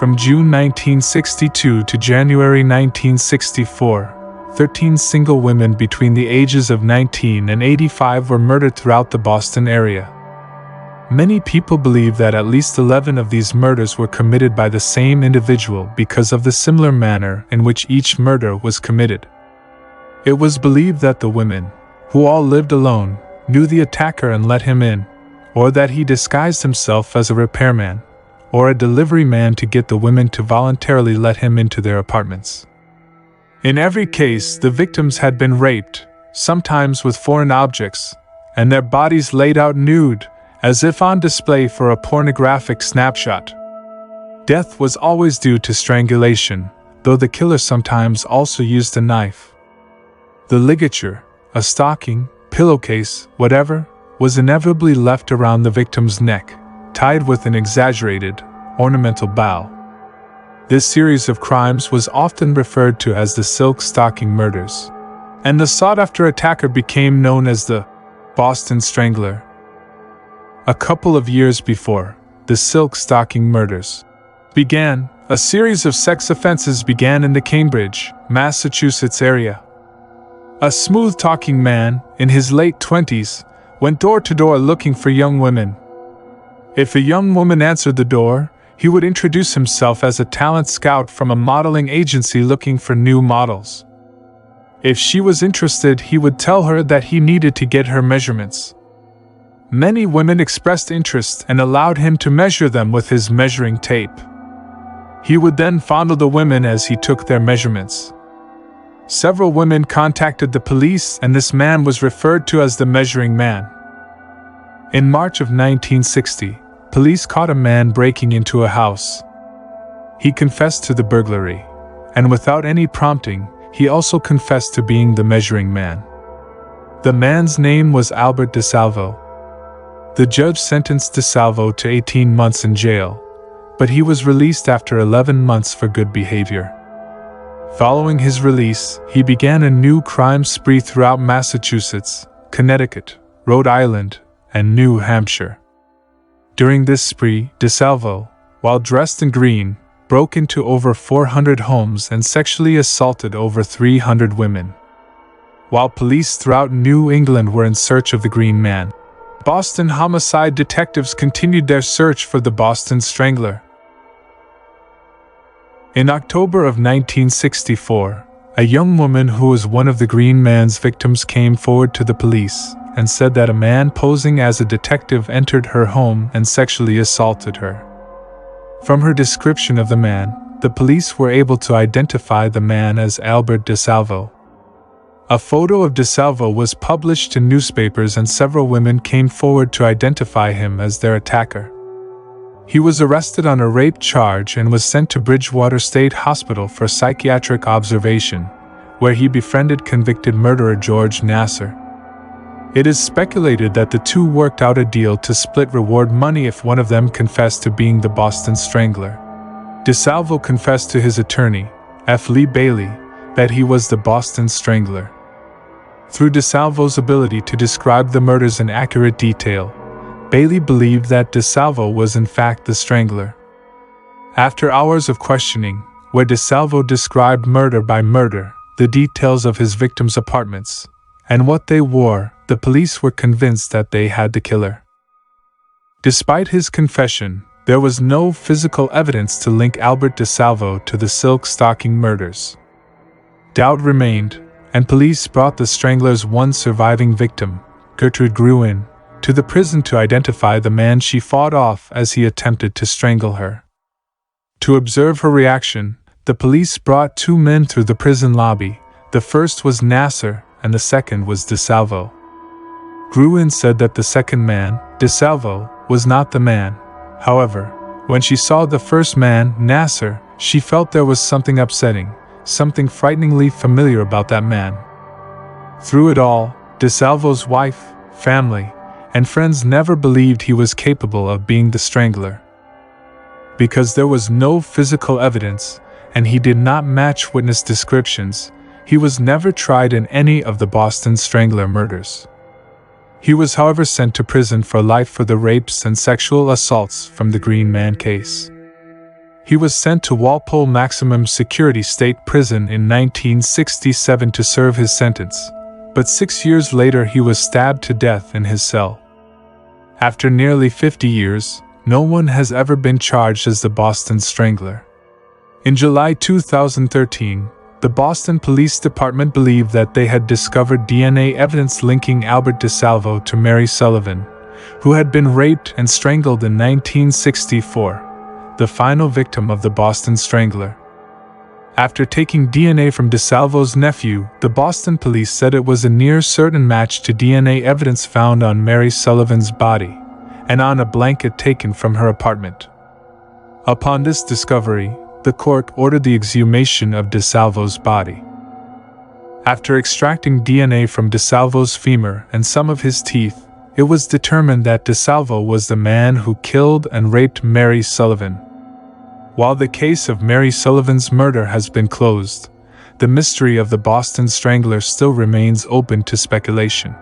From June 1962 to January 1964, 13 single women between the ages of 19 and 85 were murdered throughout the Boston area. Many people believe that at least 11 of these murders were committed by the same individual because of the similar manner in which each murder was committed. It was believed that the women, who all lived alone, knew the attacker and let him in, or that he disguised himself as a repairman or a delivery man to get the women to voluntarily let him into their apartments. In every case, the victims had been raped, sometimes with foreign objects, and their bodies laid out nude, as if on display for a pornographic snapshot. Death was always due to strangulation, though the killer sometimes also used a knife. The ligature, a stocking, pillowcase, whatever, was inevitably left around the victim's neck, tied with an exaggerated, ornamental bow. This series of crimes was often referred to as the silk stocking murders, and the sought-after attacker became known as the Boston Strangler. A couple of years before the silk stocking murders began, a series of sex offenses began in the Cambridge, Massachusetts area. A smooth-talking man, in his late 20s, went door to door looking for young women. If a young woman answered the door, he would introduce himself as a talent scout from a modeling agency looking for new models. If she was interested, he would tell her that he needed to get her measurements. Many women expressed interest and allowed him to measure them with his measuring tape. He would then fondle the women as he took their measurements. Several women contacted the police, and this man was referred to as the measuring man. In March of 1960, police caught a man breaking into a house. He confessed to the burglary, and without any prompting, he also confessed to being the measuring man. The man's name was Albert DeSalvo. The judge sentenced DeSalvo to 18 months in jail, but he was released after 11 months for good behavior. Following his release, he began a new crime spree throughout Massachusetts, Connecticut, Rhode Island, and New Hampshire. During this spree, DeSalvo, while dressed in green, broke into over 400 homes and sexually assaulted over 300 women. While police throughout New England were in search of the Green Man, Boston homicide detectives continued their search for the Boston Strangler. In October of 1964, a young woman who was one of the Green Man's victims came forward to the police and said that a man posing as a detective entered her home and sexually assaulted her. From her description of the man, the police were able to identify the man as Albert DeSalvo. A photo of DeSalvo was published in newspapers, and several women came forward to identify him as their attacker. He was arrested on a rape charge and was sent to Bridgewater State Hospital for psychiatric observation, where he befriended convicted murderer George Nassar. It is speculated that the two worked out a deal to split reward money if one of them confessed to being the Boston Strangler. DeSalvo confessed to his attorney, F. Lee Bailey, that he was the Boston Strangler. Through DeSalvo's ability to describe the murders in accurate detail, Bailey believed that DeSalvo was in fact the Strangler. After hours of questioning, where DeSalvo described murder by murder, the details of his victims' apartments, and what they wore, the police were convinced that they had the killer. Despite his confession, there was no physical evidence to link Albert DeSalvo to the silk stocking murders. Doubt remained, and police brought the Strangler's one surviving victim, Gertrude Gruen, to the prison to identify the man she fought off as he attempted to strangle her. To observe her reaction, the police brought two men through the prison lobby. The first was Nassar, and the second was DeSalvo. Gruen said that the second man, DeSalvo, was not the man. However, when she saw the first man, Nassar, she felt there was something upsetting, something frighteningly familiar about that man. Through it all, DeSalvo's wife, family, and friends never believed he was capable of being the Strangler. Because there was no physical evidence, and he did not match witness descriptions, he was never tried in any of the Boston Strangler murders. He was, however, sent to prison for life for the rapes and sexual assaults from the Green Man case. He was sent to Walpole Maximum Security State Prison in 1967 to serve his sentence, but 6 years later he was stabbed to death in his cell. After nearly 50 years, no one has ever been charged as the Boston Strangler. In July 2013, the Boston Police Department believed that they had discovered DNA evidence linking Albert DeSalvo to Mary Sullivan, who had been raped and strangled in 1964, the final victim of the Boston Strangler. After taking DNA from DeSalvo's nephew, the Boston police said it was a near certain match to DNA evidence found on Mary Sullivan's body and on a blanket taken from her apartment. Upon this discovery, the court ordered the exhumation of DeSalvo's body. After extracting DNA from DeSalvo's femur and some of his teeth, it was determined that DeSalvo was the man who killed and raped Mary Sullivan. While the case of Mary Sullivan's murder has been closed, the mystery of the Boston Strangler still remains open to speculation.